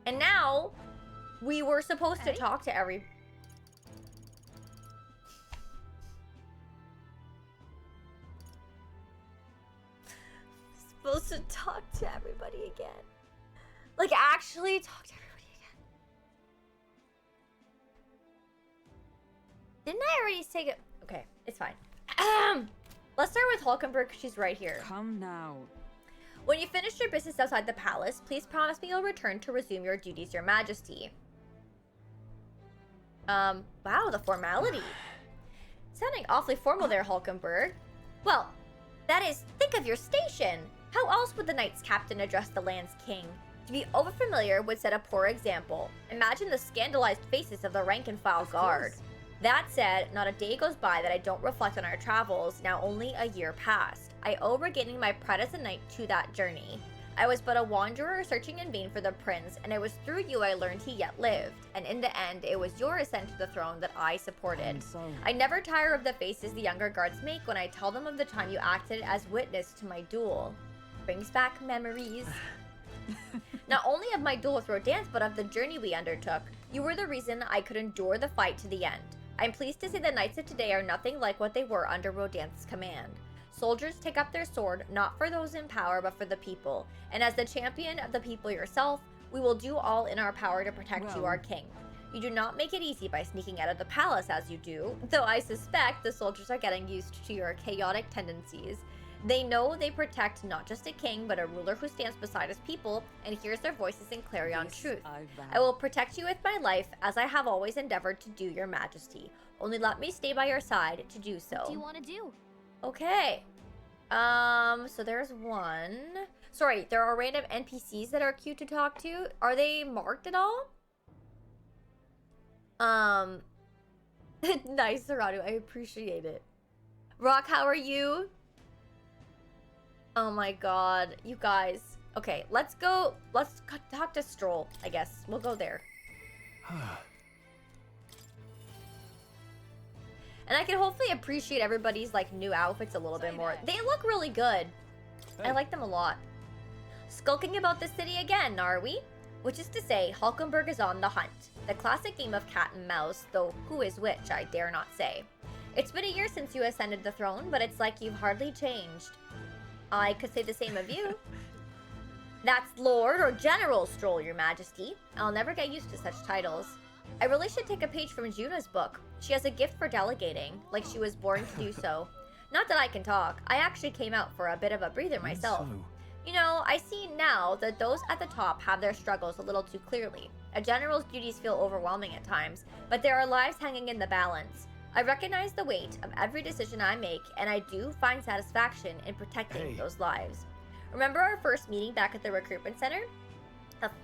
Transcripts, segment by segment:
And now, we were supposed to talk to every... supposed to talk to everybody again. Like, actually talk to everybody again. Didn't I already say it? Okay, it's fine. Let's start with Hulkenberg, because she's right here. Come now. When you finish your business outside the palace, please promise me you'll return to resume your duties, your majesty. Wow, the formality. Sounding awfully formal there, Hulkenberg. Well, that is, think of your station. How else would the knight's captain address the land's king? To be overfamiliar would set a poor example. Imagine the scandalized faces of the rank-and-file guard. That said, not a day goes by that I don't reflect on our travels, now only a year past. I owe regaining my pride as a knight to that journey. I was but a wanderer searching in vain for the prince, and it was through you I learned he yet lived. And in the end, it was your ascent to the throne that I supported. I never tire of the faces the younger guards make when I tell them of the time you acted as witness to my duel. Brings back memories. Not only of my duel with Rodanthe, but of the journey we undertook. You were the reason I could endure the fight to the end. I'm pleased to say the knights of today are nothing like what they were under Rodanthe's command. Soldiers take up their sword not for those in power but for the people, and as the champion of the people yourself, we will do all in our power to protect you, our king. You do not make it easy by sneaking out of the palace as you do, though I suspect the soldiers are getting used to your chaotic tendencies. They know they protect not just a king, but a ruler who stands beside his people and hears their voices in clarion truth. I will protect you with my life, as I have always endeavored to do, your majesty. Only let me stay by your side to do so. What do you want to do? Okay. So there's one. Sorry, there are random NPCs that are cute to talk to. Are they marked at all? Nice, Serrano. I appreciate it. Rock, how are you? Oh my god, you guys. Okay, let's go. Let's talk to Stroll, I guess. We'll go there. And I can hopefully appreciate everybody's like new outfits a little bit more. They look really good. Hey. I like them a lot. Skulking about the city again, are we? Which is to say, Hulkenberg is on the hunt. The classic game of cat and mouse, though who is which, I dare not say. It's been a year since you ascended the throne, but it's like you've hardly changed. I could say the same of you. That's Lord or General Stroll, your majesty. I'll never get used to such titles. I really should take a page from Juna's book. She has a gift for delegating, like she was born to do so. Not that I can talk. I actually came out for a bit of a breather myself. You know, I see now that those at the top have their struggles a little too clearly. A general's duties feel overwhelming at times, but there are lives hanging in the balance. I recognize the weight of every decision I make, and I do find satisfaction in protecting those lives. Remember our first meeting back at the recruitment center?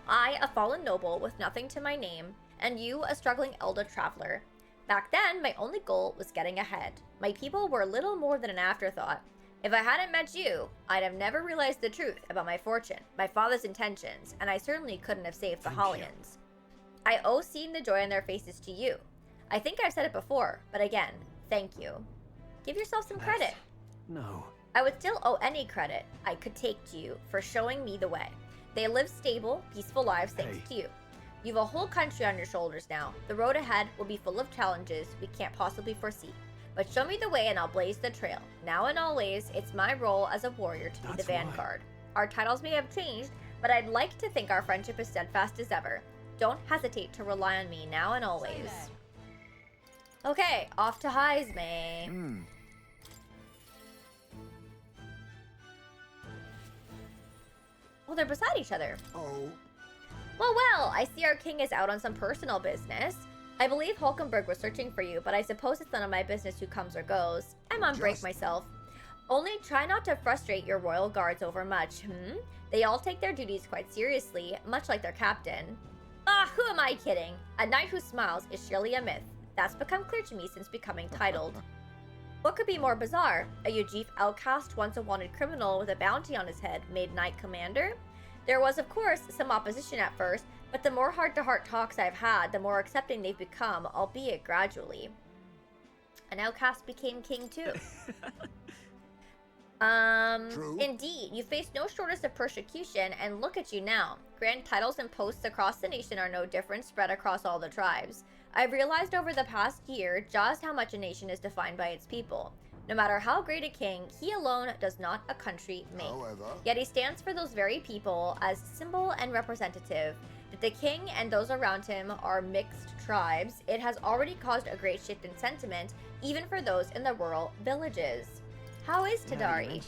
I, a fallen noble with nothing to my name, and you, a struggling elder traveler. Back then, my only goal was getting ahead. My people were little more than an afterthought. If I hadn't met you, I'd have never realized the truth about my fortune, my father's intentions, and I certainly couldn't have saved the Hollians. I owe seeing the joy on their faces to you. I think I've said it before, but again, thank you. Give yourself some credit. No. I would still owe any credit I could take to you for showing me the way. They live stable, peaceful lives thanks to you. You've a whole country on your shoulders now. The road ahead will be full of challenges we can't possibly foresee. But show me the way and I'll blaze the trail. Now and always, it's my role as a warrior to be the vanguard. Our titles may have changed, but I'd like to think our friendship is steadfast as ever. Don't hesitate to rely on me now and always. Okay, off to Marissaemmaa. Well, they're beside each other. Oh. Well, I see our king is out on some personal business. I believe Hulkenberg was searching for you, but I suppose it's none of my business who comes or goes. I'm on break myself. Only try not to frustrate your royal guards over much, They all take their duties quite seriously, much like their captain. Ah, who am I kidding? A knight who smiles is surely a myth. That's become clear to me since becoming titled. What could be more bizarre? A Ujif outcast, once a wanted criminal with a bounty on his head, made knight commander? There was, of course, some opposition at first, but the more heart-to-heart talks I've had, the more accepting they've become, albeit gradually. An outcast became king too. Indeed, you face no shortage of persecution, and look at you now. Grand titles and posts across the nation are no different, spread across all the tribes. I've realized over the past year just how much a nation is defined by its people. No matter how great a king, he alone does not a country make. However, Yet he stands for those very people as symbol and representative. That the king and those around him are mixed tribes, it has already caused a great shift in sentiment, even for those in the rural villages. How is Tadari?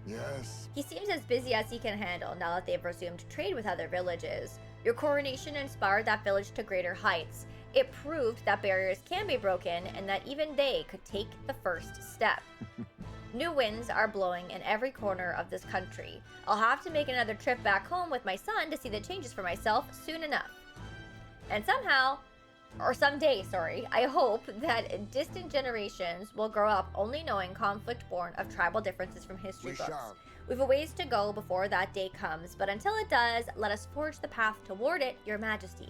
yes. He seems as busy as he can handle now that they've resumed trade with other villages. Your coronation inspired that village to greater heights. It proved that barriers can be broken and that even they could take the first step. New winds are blowing in every corner of this country. I'll have to make another trip back home with my son to see the changes for myself soon enough. And somehow, or someday, sorry, I hope that distant generations will grow up only knowing conflict born of tribal differences from history We books. shall. We've a ways to go before that day comes, but until it does, let us forge the path toward it, Your Majesty.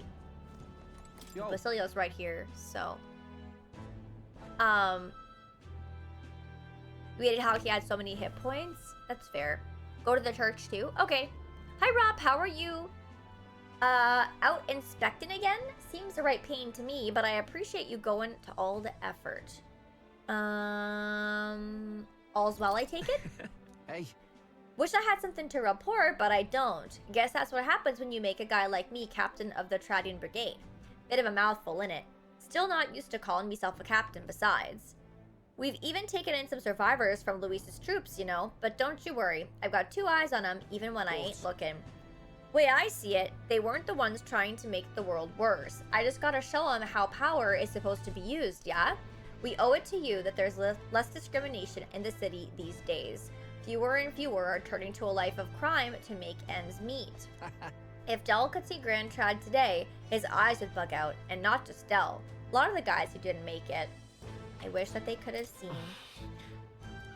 Basilio's right here, so. We hated how he had so many hit points. That's fair. Go to the church too. Okay. Hi Rob, how are you? Out inspecting again? Seems the right pain to me, but I appreciate you going to all the effort. All's well, I take it? Hey. Wish I had something to report, but I don't. Guess that's what happens when you make a guy like me captain of the Tradian Brigade. Bit of a mouthful, innit? Still not used to calling myself a captain besides. We've even taken in some survivors from Luis's troops, you know, but don't you worry. I've got two eyes on them even when I ain't looking. Way I see it, they weren't the ones trying to make the world worse. I just gotta show them how power is supposed to be used, yeah? We owe it to you that there's less discrimination in the city these days. Fewer and fewer are turning to a life of crime to make ends meet. If Del could see Grand Trad today, his eyes would bug out, and not just Del. A lot of the guys who didn't make it. I wish that they could have seen.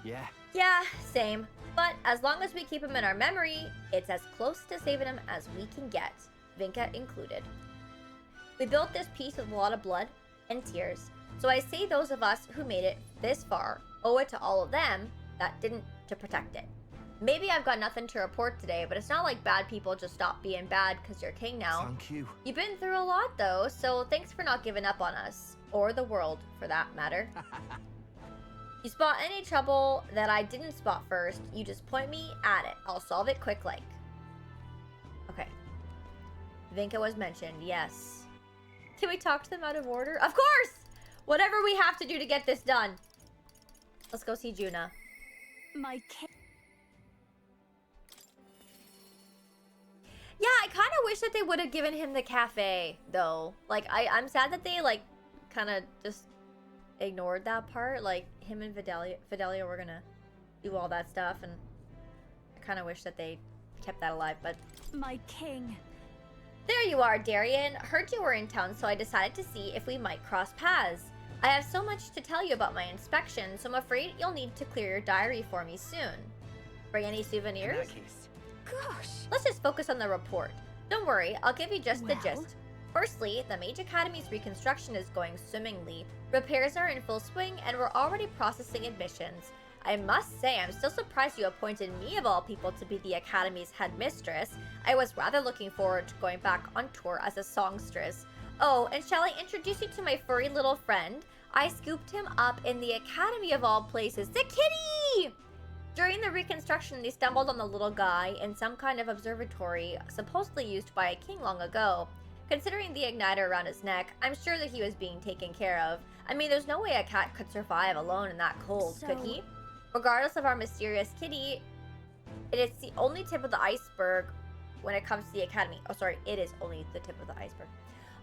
Yeah. Yeah, same. But as long as we keep him in our memory, it's as close to saving him as we can get, Vinca included. We built this piece with a lot of blood and tears, so I say those of us who made it this far owe it to all of them that didn't to protect it. Maybe I've got nothing to report today, but it's not like bad people just stop being bad because you're king now. Thank you. You've been through a lot though, so thanks for not giving up on us. Or the world, for that matter. You spot any trouble that I didn't spot first, you just point me at it. I'll solve it quick like. Okay. Vinca was mentioned, yes. Can we talk to them out of order? Of course! Whatever we have to do to get this done. Let's go see Juna. My king. Yeah, I kind of wish that they would have given him the cafe, though. Like, I'm sad that they, like, kind of just ignored that part. Like, him and Fidelio were gonna do all that stuff, and I kind of wish that they kept that alive, but... My king. There you are, Darian. Heard you were in town, so I decided to see if we might cross paths. I have so much to tell you about my inspection, so I'm afraid you'll need to clear your diary for me soon. Bring any souvenirs? In that case. Gosh. Let's just focus on the report. Don't worry, I'll give you just the Well? gist. Firstly, the Mage Academy's reconstruction is going swimmingly. Repairs are in full swing, and we're already processing admissions. I must say, I'm still surprised you appointed me of all people to be the Academy's headmistress. I was rather looking forward to going back on tour as a songstress. Oh, and shall I introduce you to my furry little friend? I scooped him up in the Academy of all places, the kitty! During the reconstruction, they stumbled on the little guy in some kind of observatory, supposedly used by a king long ago. Considering the igniter around his neck, I'm sure that he was being taken care of. I mean, there's no way a cat could survive alone in that cold, could So- he? Regardless of our mysterious kitty, it is the only tip of the iceberg when it comes to the Academy. Oh, sorry, it is only the tip of the iceberg.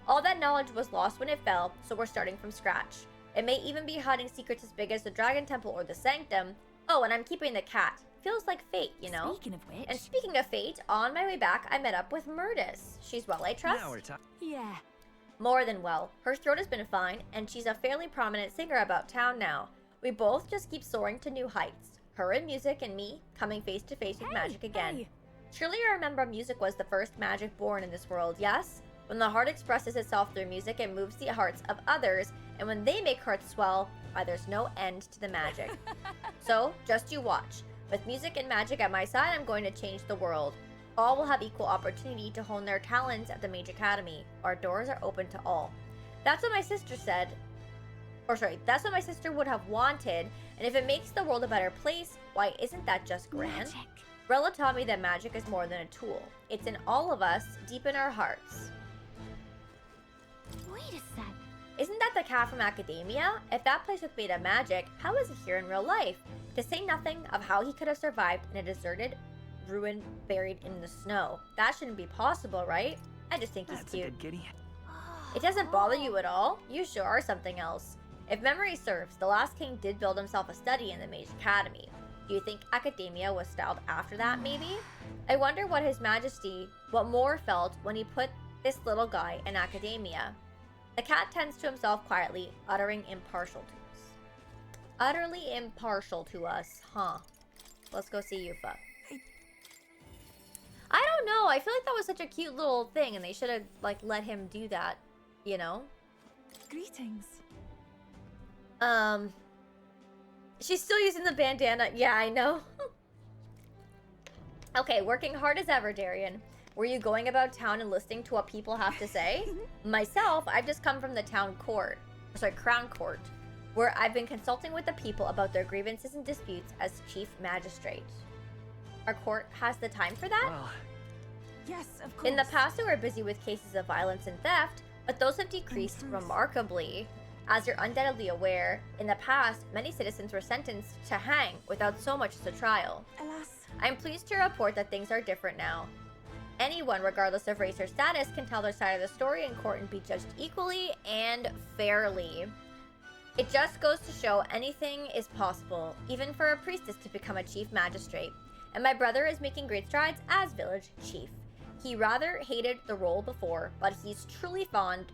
All that knowledge was lost when it fell, so we're starting from scratch. It may even be hiding secrets as big as the Dragon Temple or the Sanctum. Oh, and I'm keeping the cat. Feels like fate, you know? Speaking of which. And speaking of fate, on my way back, I met up with Murtis. She's well, I trust? Now we're talking. Yeah. More than well. Her throat has been fine, and she's a fairly prominent singer about town now. We both just keep soaring to new heights. Her in music and me coming face to face with magic again. Hey. Surely you remember music was the first magic born in this world, yes? When the heart expresses itself through music, it moves the hearts of others, and when they make hearts swell, why there's no end to the magic. So, just you watch. With music and magic at my side, I'm going to change the world. All will have equal opportunity to hone their talents at the Mage Academy. Our doors are open to all. That's what my sister said. That's what my sister would have wanted, and if it makes the world a better place, why isn't that just grand? Magic. Rella taught me that magic is more than a tool. It's in all of us, deep in our hearts. Wait a sec. Isn't that the cat from Academia? If that place was made of magic, how is it here in real life? To say nothing of how he could have survived in a deserted ruin buried in the snow. That shouldn't be possible, right? I just think he's That's cute. a good kitty. It doesn't bother you at all? You sure are something else. If memory serves, the last king did build himself a study in the Mage Academy. Do you think Academia was styled after that, maybe? I wonder what His Majesty, what Moore felt when he put this little guy in Academia. The cat tends to himself quietly, uttering impartial to us. Utterly impartial to us, huh? Let's go see Yufa. I don't know. I feel like that was such a cute little thing, and they should have like let him do that, you know? Greetings. She's still using the bandana. Yeah, I know. Okay, working hard as ever, Darian. Were you going about town and listening to what people have to say? Myself, I've just come from the crown court, where I've been consulting with the people about their grievances and disputes as chief magistrate. Our court has the time for that? Well, Yes, of course. In the past, we were busy with cases of violence and theft, but those have decreased remarkably. As you're undoubtedly aware, in the past, many citizens were sentenced to hang without so much as a trial. Alas. I'm pleased to report that things are different now. Anyone, regardless of race or status, can tell their side of the story in court and be judged equally and fairly. It just goes to show anything is possible, even for a priestess to become a chief magistrate. And my brother is making great strides as village chief. He rather hated the role before, but he's truly found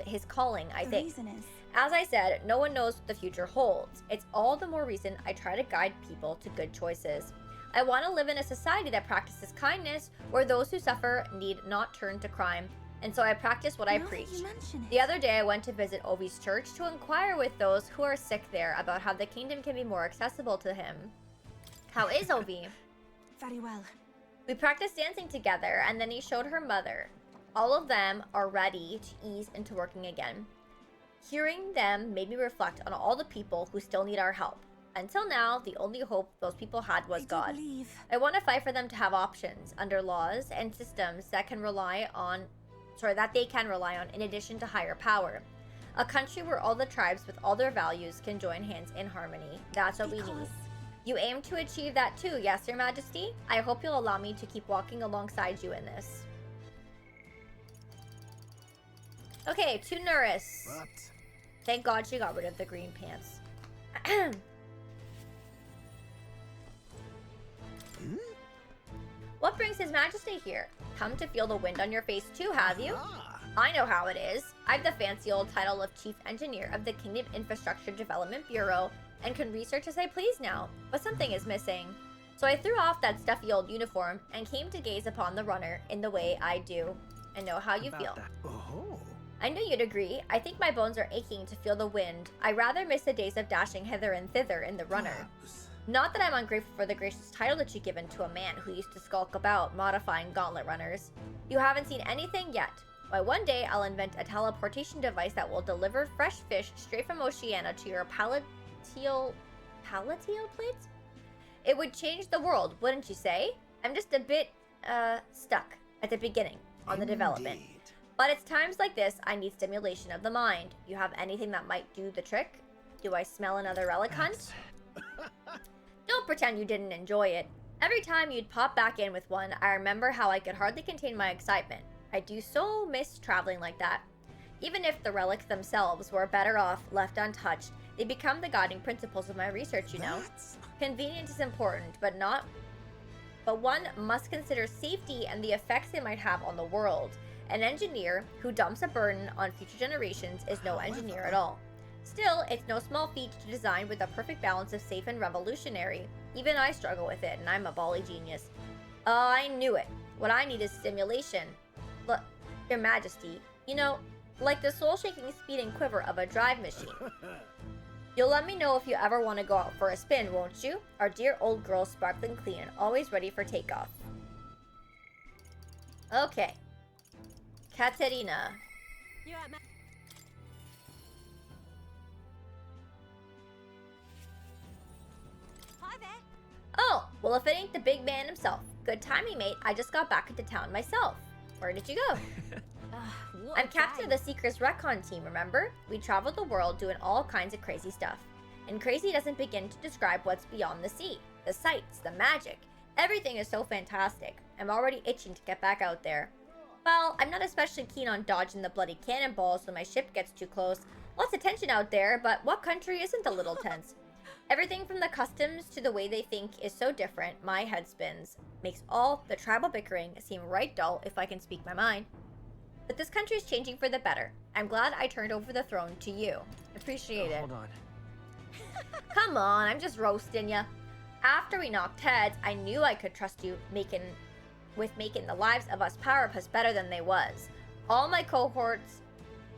his calling, I The think. reason is. As I said, no one knows what the future holds. It's all the more reason I try to guide people to good choices. I want to live in a society that practices kindness, where those who suffer need not turn to crime. And so I practice what I Now that preach. you mention it. The other day I went to visit Ovi's church to inquire with those who are sick there about how the kingdom can be more accessible to him. How is Ovi? Very well. We practiced dancing together, and then he showed her mother. All of them are ready to ease into working again. Hearing them made me reflect on all the people who still need our help. Until now, the only hope those people had was I do God. believe. I want to fight for them to have options under laws and systems that they can rely on in addition to higher power. A country where all the tribes with all their values can join hands in harmony. That's what we need. Because You aim to achieve that too, yes, Your Majesty? I hope you'll allow me to keep walking alongside you in this. Okay, to Nuris. But Thank God she got rid of the green pants. What brings His Majesty here? Come to feel the wind on your face too, have you? I know how it is. I've the fancy old title of Chief Engineer of the Kingdom Infrastructure Development Bureau and can research as I please now, but something is missing. So I threw off that stuffy old uniform and came to gaze upon the runner in the way I do. I know how you about feel. that. Oh. I knew you'd agree. I think my bones are aching to feel the wind. I rather miss the days of dashing hither and thither in the runner. Perhaps. Not that I'm ungrateful for the gracious title that you've given to a man who used to skulk about modifying gauntlet runners. You haven't seen anything yet. Why, one day I'll invent a teleportation device that will deliver fresh fish straight from Oceania to your palatine plates? It would change the world, wouldn't you say? I'm just a bit, stuck at the beginning on the development. Indeed. But it's times like this I need stimulation of the mind. You have anything that might do the trick? Do I smell another relic hunt? Don't pretend you didn't enjoy it. Every time you'd pop back in with one, I remember how I could hardly contain my excitement. I do so miss traveling like that. Even if the relics themselves were better off left untouched, they become the guiding principles of my research, you know? That's- Convenience is important, but one must consider safety and the effects it might have on the world. An engineer who dumps a burden on future generations is no engineer at all. Still, it's no small feat to design with a perfect balance of safe and revolutionary. Even I struggle with it, and I'm a bally genius. I knew it. What I need is stimulation. Look, Your Majesty, you know, like the soul-shaking speed and quiver of a drive machine. You'll let me know if you ever want to go out for a spin, won't you? Our dear old girl, sparkling clean, always ready for takeoff. Okay. Katerina. You're at Hi there. Oh, well if it ain't the big man himself. Good timing, mate. I just got back into town myself. Where did you go? I'm captain of the Seekers Recon team, remember? We traveled the world doing all kinds of crazy stuff. And crazy doesn't begin to describe what's beyond the sea. The sights, the magic. Everything is so fantastic. I'm already itching to get back out there. Well, I'm not especially keen on dodging the bloody cannonballs when my ship gets too close. Lots of tension out there, but what country isn't a little tense? Everything from the customs to the way they think is so different, my head spins. Makes all the tribal bickering seem right dull if I can speak my mind. But this country is changing for the better. I'm glad I turned over the throne to you. Appreciate it. Hold on. Come on, I'm just roasting ya. After we knocked heads, I knew I could trust you making the lives of us powerpuss better than they was. All my cohorts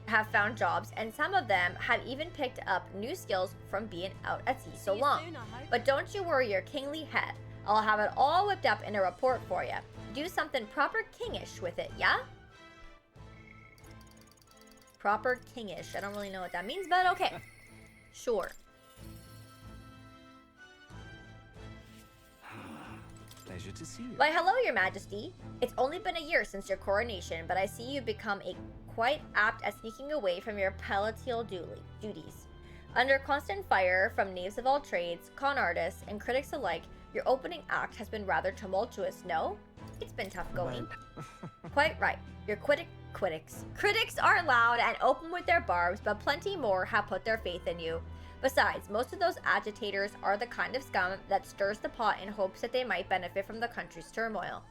have found jobs, and some of them have even picked up new skills from being out at sea so long. But don't you worry your kingly head. I'll have it all whipped up in a report for you. Do something proper kingish with it, yeah? Proper kingish. I don't really know what that means, but okay. Sure. Pleasure to see you. Why, hello, Your Majesty. It's only been a year since your coronation, but I see you've become quite apt at sneaking away from your palatial duties. Under constant fire from knaves of all trades, con artists, and critics alike, your opening act has been rather tumultuous, no? It's been tough going. Quite right. Your critics are loud and open with their barbs, but plenty more have put their faith in you. Besides, most of those agitators are the kind of scum that stirs the pot in hopes that they might benefit from the country's turmoil.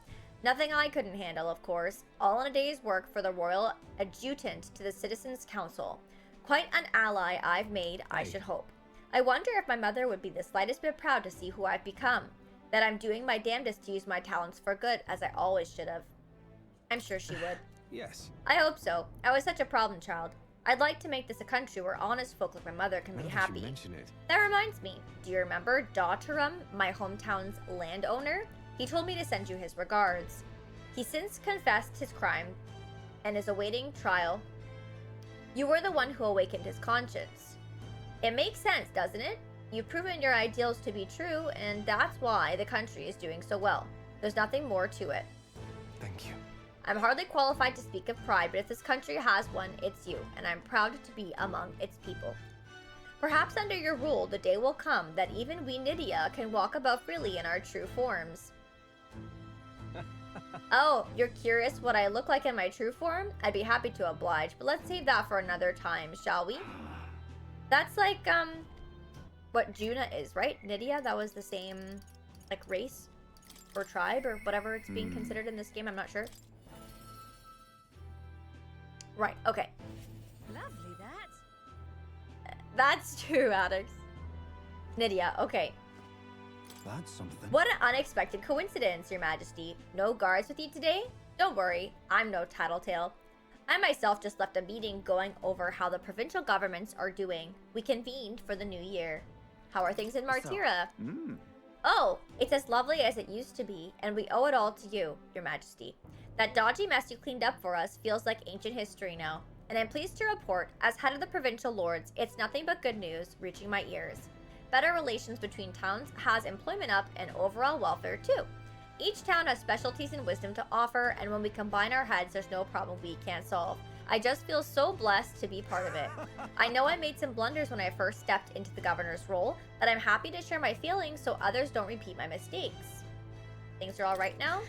Nothing I couldn't handle, of course. All in a day's work for the royal adjutant to the Citizens' Council. Quite an ally I've made, I should hope. I wonder if my mother would be the slightest bit proud to see who I've become. That I'm doing my damnedest to use my talents for good, as I always should have. I'm sure she would. Yes. I hope so. I was such a problem child. I'd like to make this a country where honest folk like my mother can be happy. That reminds me, do you remember Daughterum, my hometown's landowner? He told me to send you his regards. He since confessed his crime and is awaiting trial. You were the one who awakened his conscience. It makes sense, doesn't it? You've proven your ideals to be true, and that's why the country is doing so well. There's nothing more to it. Thank you. I'm hardly qualified to speak of pride, but if this country has one, it's you, and I'm proud to be among its people. Perhaps under your rule, the day will come that even we Nydia can walk about freely in our true forms. Oh, you're curious what I look like in my true form? I'd be happy to oblige, but let's save that for another time, shall we? That's like, what Juna is, right? Nydia, that was the same, like, race? Or tribe, or whatever it's being considered in this game, I'm not sure. Right, okay. Lovely, that. That's true, Addix. Nydia, okay. That's something. What an unexpected coincidence, Your Majesty. No guards with you today? Don't worry, I'm no tattletale. I myself just left a meeting going over how the provincial governments are doing. We convened for the new year. How are things in Martira? Oh, it's as lovely as it used to be, and we owe it all to you, Your Majesty. That dodgy mess you cleaned up for us feels like ancient history now, and I'm pleased to report, as head of the provincial lords, it's nothing but good news reaching my ears. Better relations between towns has employment up and overall welfare too. Each town has specialties and wisdom to offer, and when we combine our heads, there's no problem we can't solve. I just feel so blessed to be part of it. I know I made some blunders when I first stepped into the governor's role, but I'm happy to share my feelings so others don't repeat my mistakes. Things are all right now?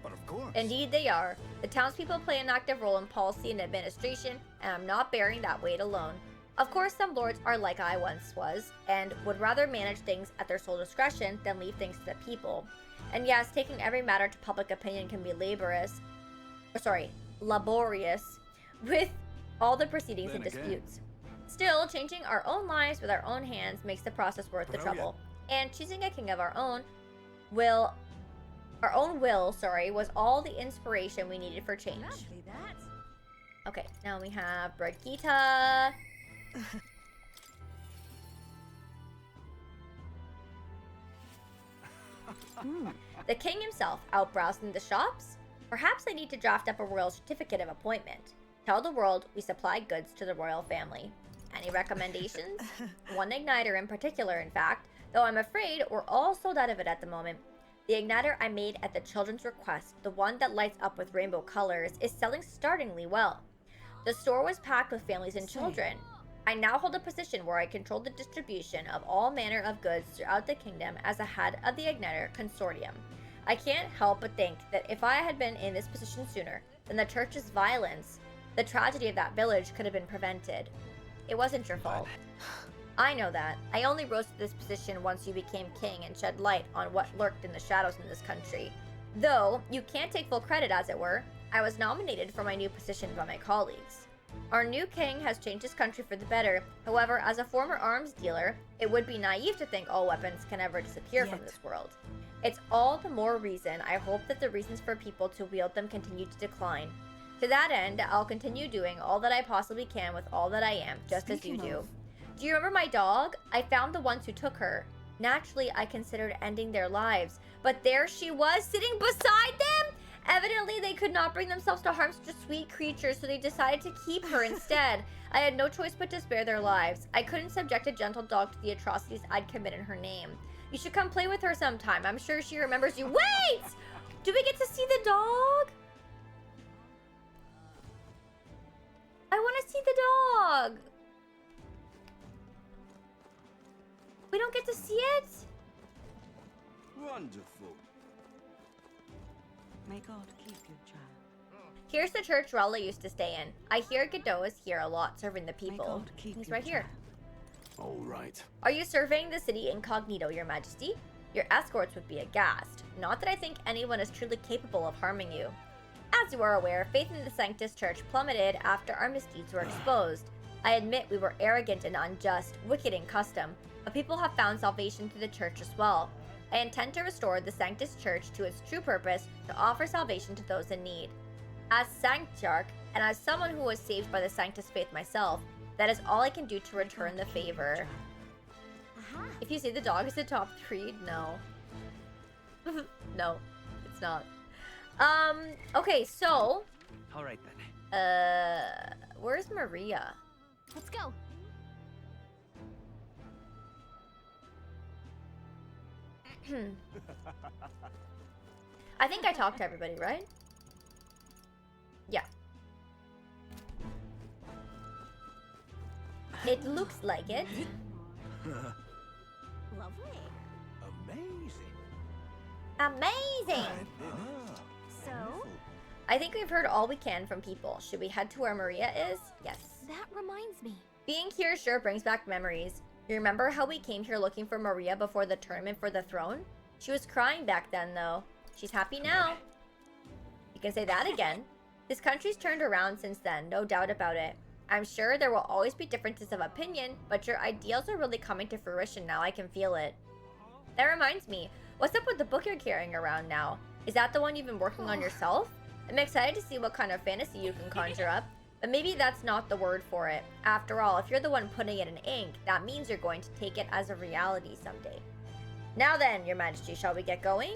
But of course. Indeed they are. The townspeople play an active role in policy and administration, and I'm not bearing that weight alone. Of course, some lords are like I once was, and would rather manage things at their sole discretion than leave things to the people. And yes, taking every matter to public opinion can be laborious, with all the proceedings and disputes. Still, changing our own lives with our own hands makes the process worth the trouble. And choosing a king of our own will, was all the inspiration we needed for change. Lovely, that. Okay, now we have Brigitte. The king himself out browsing the shops? Perhaps I need to draft up a royal certificate of appointment. Tell the world we supply goods to the royal family. Any recommendations? One igniter in particular, in fact, though I'm afraid we're all sold out of it at the moment. The igniter I made at the children's request, the one that lights up with rainbow colors, is selling startlingly well. The store was packed with families and children. I now hold a position where I control the distribution of all manner of goods throughout the kingdom as a head of the igniter consortium. I can't help but think that if I had been in this position sooner, then the church's violence, the tragedy of that village, could have been prevented. It wasn't your fault. I know that. I only rose to this position once you became king and shed light on what lurked in the shadows in this country. Though, you can't take full credit, as it were. I was nominated for my new position by my colleagues. Our new king has changed his country for the better. However, as a former arms dealer, it would be naive to think all weapons can ever disappear from this world. It's all the more reason I hope that the reasons for people to wield them continue to decline. To that end, I'll continue doing all that I possibly can with all that I am, just as you do. Do you remember my dog? I found the ones who took her. Naturally, I considered ending their lives, but there she was, sitting beside them! Evidently, they could not bring themselves to harm such a sweet creature, so they decided to keep her instead. I had no choice but to spare their lives. I couldn't subject a gentle dog to the atrocities I'd commit in her name. You should come play with her sometime. I'm sure she remembers you. Wait! Do we get to see the dog? I want to see the dog. We don't get to see it? Wonderful. May God keep you, child. Here's the church Raleigh used to stay in. I hear Godot is here a lot serving the May people. God keep He's you, right here. All right. Are you surveying the city incognito, your majesty? Your escorts would be aghast. Not that I think anyone is truly capable of harming you. As you are aware, faith in the Sanctus Church plummeted after our misdeeds were exposed. I admit we were arrogant and unjust, wicked in custom, but people have found salvation through the church as well. I intend to restore the Sanctus Church to its true purpose, to offer salvation to those in need. As Sanctarch, and as someone who was saved by the Sanctus faith myself, that is all I can do to return the favor. If you say the dog is the top 3, no. No, it's not. Okay, so... Alright then. Where's Maria? Let's go. I think I talked to everybody, right? Yeah. It looks like it. Lovely. Amazing. Amazing! So, I think we've heard all we can from people. Should we head to where Maria is? Yes. that reminds me. Being here sure brings back memories. You remember how we came here looking for Maria before the tournament for the throne? She was crying back then, though. She's happy now. You can say that again. This country's turned around since then, no doubt about it. I'm sure there will always be differences of opinion, but your ideals are really coming to fruition now. I can feel it. That reminds me, what's up with the book you're carrying around now? Is that the one you've been working on yourself? I'm excited to see what kind of fantasy you can conjure up, but maybe that's not the word for it. After all, if you're the one putting it in ink, that means you're going to take it as a reality someday. Now then, your majesty, shall we get going?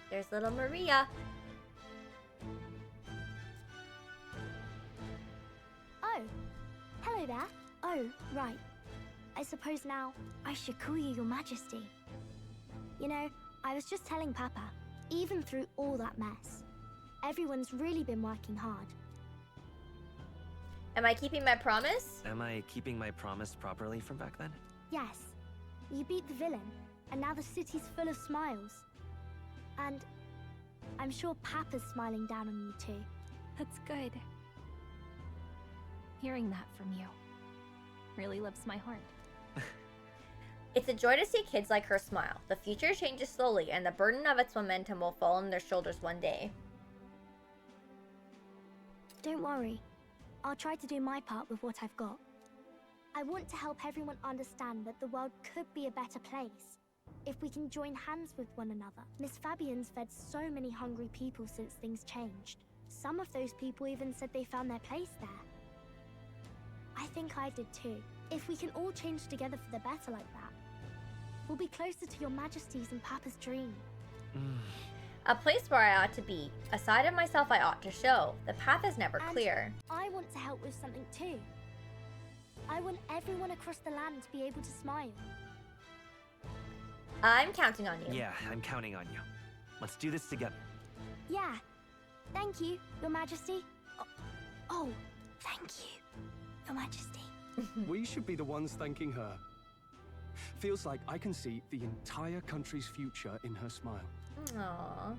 There's little Maria. Oh, hello there. Oh, right. I suppose now I should call you Your Majesty. You know, I was just telling Papa, even through all that mess, everyone's really been working hard. Am I keeping my promise? Am I keeping my promise properly from back then? Yes, you beat the villain, and now the city's full of smiles. And I'm sure Papa's smiling down on you too. That's good. Hearing that from you really lifts my heart. It's a joy to see kids like her smile. The future changes slowly, and the burden of its momentum will fall on their shoulders one day. Don't worry. I'll try to do my part with what I've got. I want to help everyone understand that the world could be a better place if we can join hands with one another. Miss Fabian's fed so many hungry people since things changed. Some of those people even said they found their place there. I think I did too. If we can all change together for the better like that, we'll be closer to your Majesty's and Papa's dream. A place where I ought to be. A side of myself I ought to show. The path is never And clear. I want to help with something too. I want everyone across the land to be able to smile. I'm counting on you. Yeah, I'm counting on you. Let's do this together. Yeah. Thank you, Your Majesty. Oh, thank you, Your Majesty. We should be the ones thanking her. Feels like I can see the entire country's future in her smile. Aww.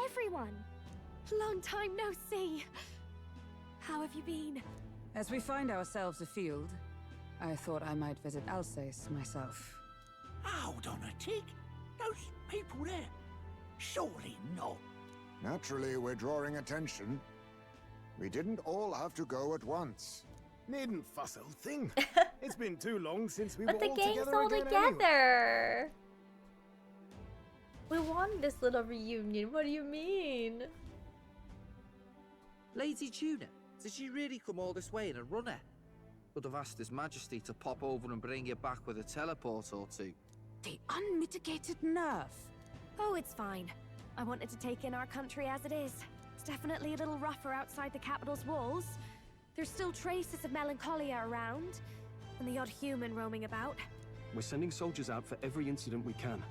Everyone. Long time no see. How have you been? As we find ourselves afield, I thought I might visit Alsace myself. Hold on a tick. Those people there. Surely not. Naturally, we're drawing attention. We didn't all have to go at once. Needn't fuss, old thing. It's been too long since we But were the all gang's together all again together. We wanted this little reunion. What do you mean? Lady Tuna, did she really come all this way in a runner? Would have asked His Majesty to pop over and bring you back with a teleport or two. The unmitigated nerve. Oh, it's fine. I wanted to take in our country as it is. It's definitely a little rougher outside the capital's walls. There's still traces of melancholia around, and the odd human roaming about. We're sending soldiers out for every incident we can.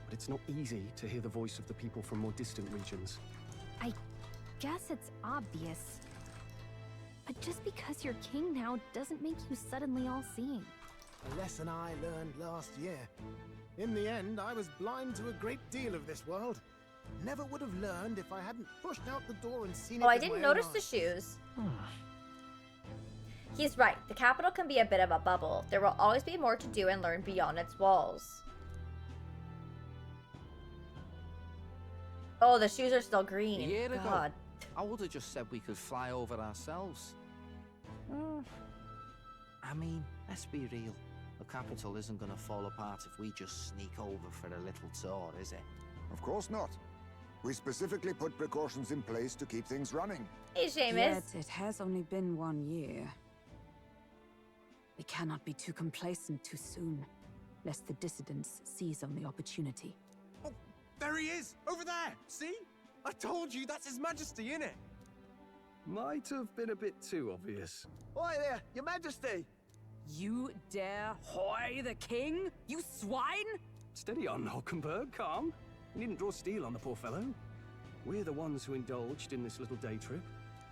But it's not easy to hear the voice of the people from more distant regions. I guess it's obvious. But just because you're king now doesn't make you suddenly all-seeing. A lesson I learned last year. In the end, I was blind to a great deal of this world. Never would have learned if I hadn't pushed out the door and seen it. Oh, I with didn't my own notice the eyes. shoes. He's right. The capital can be a bit of a bubble. There will always be more to do and learn beyond its walls. Oh, the shoes are still green. A year ago, God. I would have just said we could fly over ourselves. I mean, let's be real. The capital isn't going to fall apart if we just sneak over for a little tour, is it? Of course not. We specifically put precautions in place to keep things running. Hey, Seamus. Yet it has only been 1 year. We cannot be too complacent too soon, lest the dissidents seize on the opportunity. Oh, there he is, over there. See? I told you, that's His Majesty, innit? Might have been a bit too obvious. Oi there, Your Majesty. You dare hoy the king? You swine! Steady on, Hulkenberg, calm. You needn't draw steel on the poor fellow. We're the ones who indulged in this little day trip.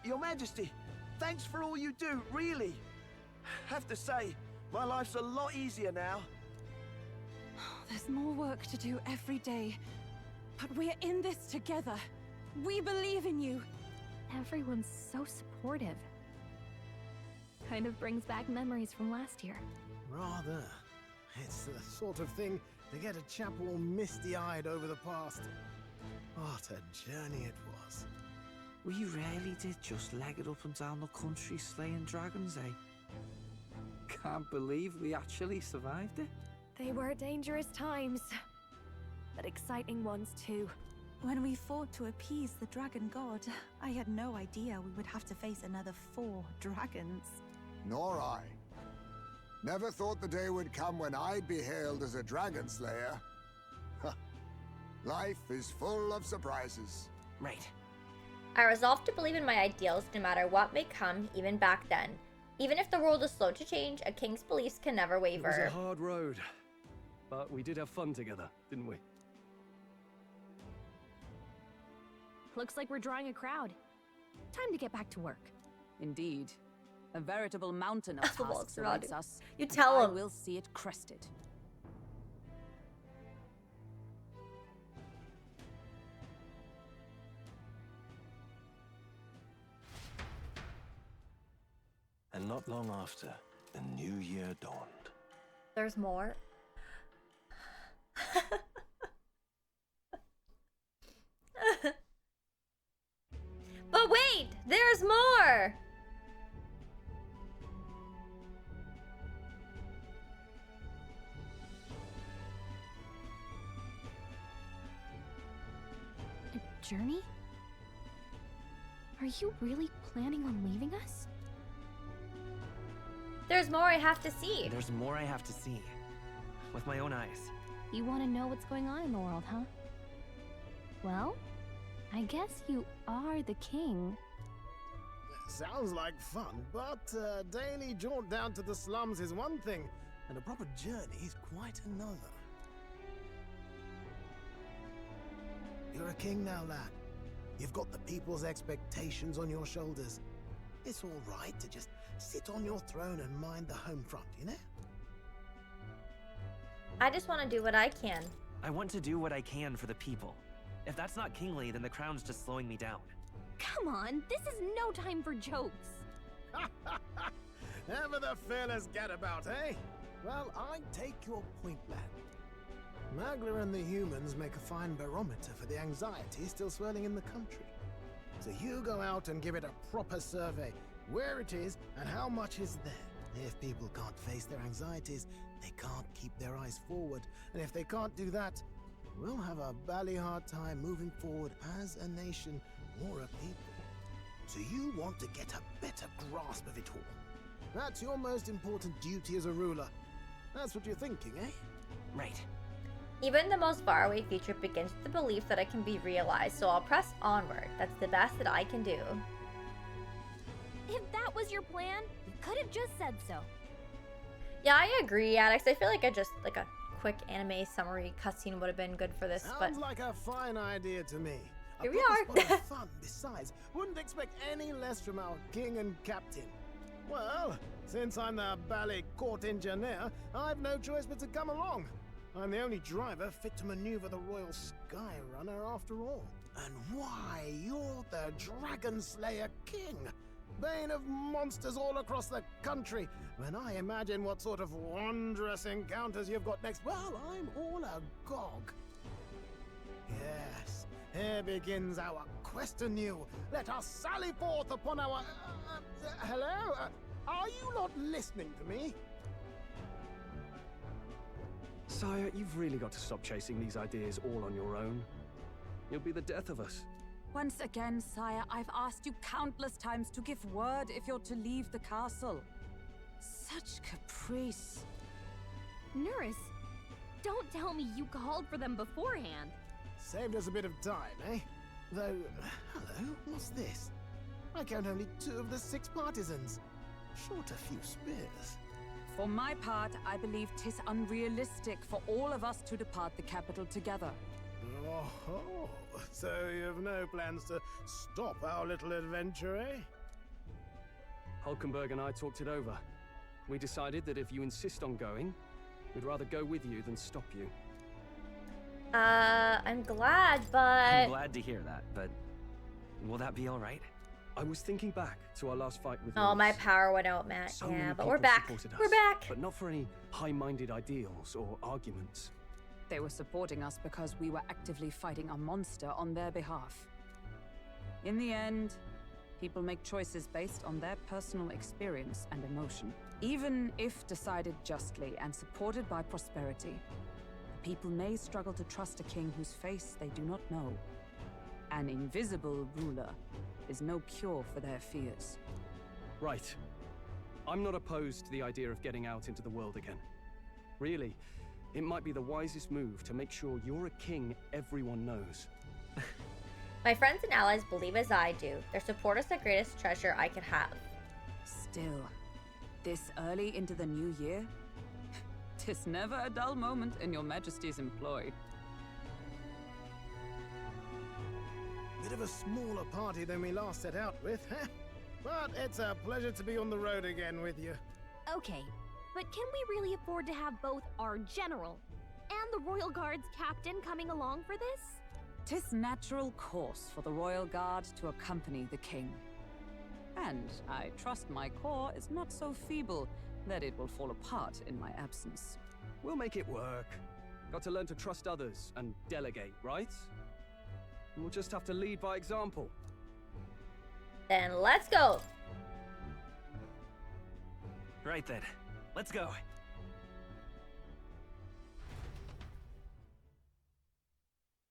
Your Majesty, thanks for all you do, really. Have to say, my life's a lot easier now. There's more work to do every day. But we're in this together. We believe in you. Everyone's so supportive. Kind of brings back memories from last year. Rather. It's the sort of thing to get a chap all misty-eyed over the past. What a journey it was. We really did just leg it up and down the country slaying dragons, eh? Can't believe we actually survived it. They were dangerous times, but exciting ones too. When we fought to appease the dragon god, I had no idea we would have to face another 4 dragons. Nor I. Never thought the day would come when I'd be hailed as a dragon slayer. Life is full of surprises. Right. I resolved to believe in my ideals no matter what may come, even back then. Even if the world is slow to change, a king's beliefs can never It was a waver. hard road. But we did have fun together, didn't we? Looks like we're drawing a crowd. Time to get back to work. Indeed. A veritable mountain of Well, tasks it's awaits not- us. You and tell I him. will see it crested. And not long after, the new year dawned. There's more. But wait, there's more. journey? Are you really planning on leaving us? There's more I have to see. There's more I have to see. With my own eyes. You want to know what's going on in the world, huh? Well, I guess you are the king. Sounds like fun, but a daily jaunt down to the slums is one thing, and a proper journey is quite another. You're a king now, lad. You've got the people's expectations on your shoulders. It's all right to just sit on your throne and mind the home front, you know? I just want to do what I can. I want to do what I can for the people. If that's not kingly, then the crown's just slowing me down. Come on, this is no time for jokes. Ever the fearless gadabout, eh? Well, I take your point, lad. Magla and the humans make a fine barometer for the anxiety still swirling in the country. So you go out and give it a proper survey, where it is and how much is there. If people can't face their anxieties, they can't keep their eyes forward. And if they can't do that, we'll have a bally hard time moving forward as a nation or a people. So you want to get a better grasp of it all. That's your most important duty as a ruler. That's what you're thinking, eh? Right. Even the most faraway future begins with the belief that it can be realized, so I'll press onward. That's the best that I can do. If that was your plan, you could have just said so. Yeah, I agree, Alex. I feel like a quick anime summary cutscene would have been good for this, Sounds like a fine idea to me. Here A we proper are. spot of fun, besides. Wouldn't expect any less from our king and captain. Well, since I'm the ballet court engineer, I've no choice but to come along. I'm the only driver fit to maneuver the Royal Skyrunner after all. And why, you're the Dragon Slayer King, bane of monsters all across the country. When I imagine what sort of wondrous encounters you've got next, well, I'm all agog. Yes, here begins our quest anew. Let us sally forth upon our... hello? Are you not listening to me? Sire, you've really got to stop chasing these ideas all on your own. You'll be the death of us. Once again, sire, I've asked you countless times to give word if you're to leave the castle. Such caprice. Nurse, don't tell me you called for them beforehand. Saved us a bit of time, eh? Though, hello, what's this? I count only 2 of the 6 partisans. Short a few spears. For my part, I believe 'tis unrealistic for all of us to depart the capital together. Oh, so you've no plans to stop our little adventure, eh? Hulkenberg and I talked it over. We decided that if you insist on going, we'd rather go with you than stop you. I'm glad, but... I'm glad to hear that, but will that be all right? I was thinking back to our last fight with Oh, my Lewis. power went out, Matt. So Yeah, many but we're people back. supported us, We're back. But not for any high-minded ideals or arguments. They were supporting us because we were actively fighting a monster on their behalf. In the end, people make choices based on their personal experience and emotion. Even if decided justly and supported by prosperity, the people may struggle to trust a king whose face they do not know. An invisible ruler is no cure for their fears. Right. I'm not opposed to the idea of getting out into the world again. Really, it might be the wisest move to make sure you're a king everyone knows. My friends and allies believe as I do. Their support is the greatest treasure I could have. Still, this early into the new year, 'tis never a dull moment in your majesty's employ. Bit of a smaller party than we last set out with, huh? But it's a pleasure to be on the road again with you. Okay, but can we really afford to have both our general and the Royal Guard's captain coming along for this? 'Tis natural course for the Royal Guard to accompany the king. And I trust my corps is not so feeble that it will fall apart in my absence. We'll make it work. Got to learn to trust others and delegate, right? We'll just have to lead by example. Then let's go. Right then. Let's go.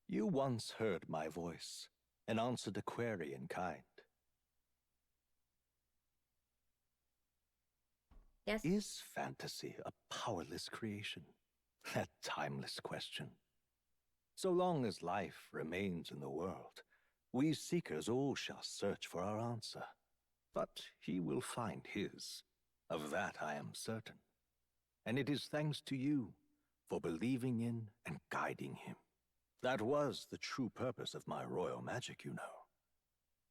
You once heard my voice. and answered a query in kind. Yes. Is fantasy a powerless creation? That timeless question. So long as life remains in the world, we seekers all shall search for our answer. But he will find his. Of that I am certain. And it is thanks to you for believing in and guiding him. That was the true purpose of my royal magic, you know.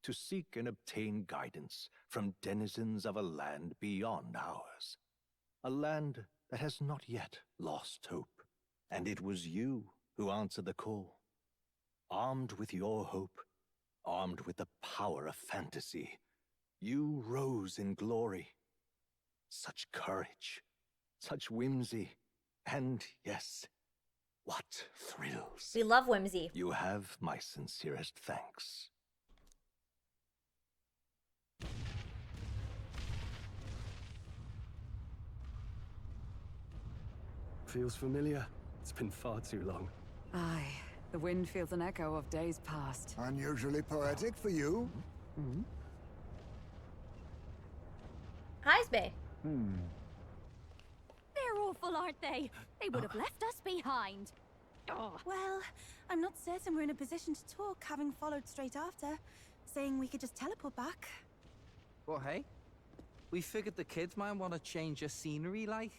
To seek and obtain guidance from denizens of a land beyond ours. A land that has not yet lost hope. And it was you who answered the call. Armed with your hope, armed with the power of fantasy, you rose in glory. Such courage, such whimsy, and yes, what thrills. We love whimsy. You have my sincerest thanks. Feels familiar. It's been far too long. Aye, the wind feels an echo of days past. Unusually poetic for you. Mm-hmm. Hi, Sbey. They're awful, aren't they? They would have left us behind. Oh. Well, I'm not certain we're in a position to talk, having followed straight after, saying we could just teleport back. Well, hey, we figured the kids might want to change your scenery, like.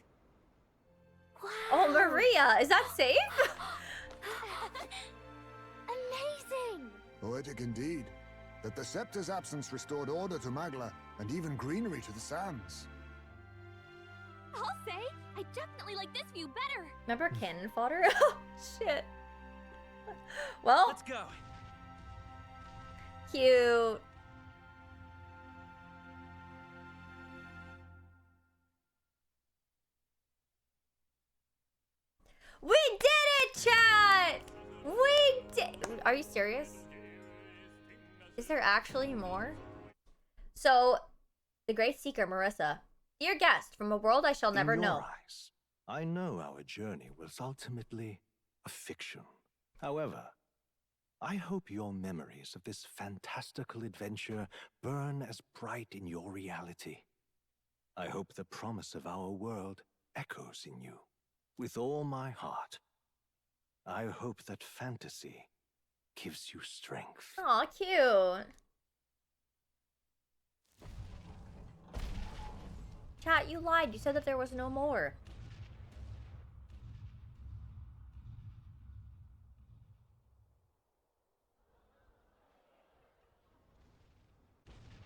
Wow. Oh, Maria, is that safe? Amazing! Poetic indeed. That the scepter's absence restored order to Magla, and even greenery to the sands. I'll say, I definitely like this view better. Remember cannon fodder? Oh, shit. Well, Let's go. cute. We did it, chat! We did. Are you serious? Is there actually more? So, the Great Seeker, Marissa. Dear guest, from a world I shall never In your know. eyes, I know our journey was ultimately a fiction. However, I hope your memories of this fantastical adventure burn as bright in your reality. I hope the promise of our world echoes in you. With all my heart, I hope that fantasy gives you strength. Aw, cute. Chat, you lied. You said that there was no more.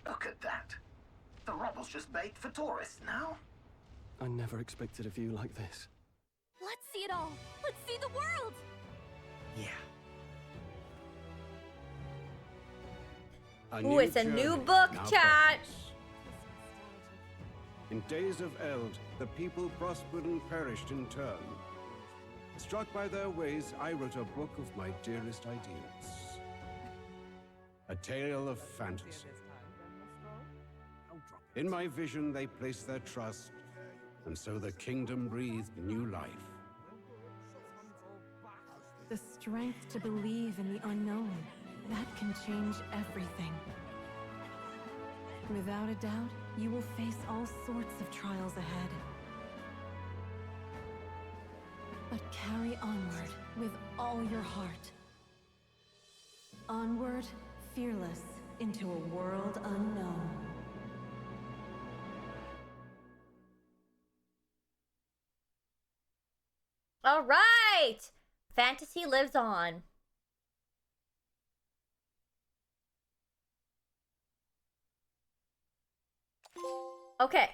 Look at that. The rubble's just bait for tourists now. I never expected a view like this. Let's see it all. Let's see the world. Yeah. Ooh, it's a new book, chat. In days of Eld, the people prospered and perished in turn. Struck by their ways, I wrote a book of my dearest ideals. A tale of fantasy. In my vision, they placed their trust, and so the kingdom breathed new life. The strength to believe in the unknown, that can change everything. Without a doubt, you will face all sorts of trials ahead. But carry onward with all your heart. Onward, fearless, into a world unknown. All right. Fantasy lives on. Okay.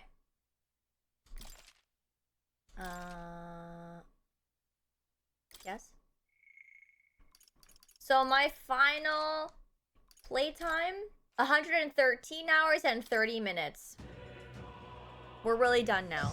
Yes. So my final playtime, 113 hours and 30 minutes. We're really done now.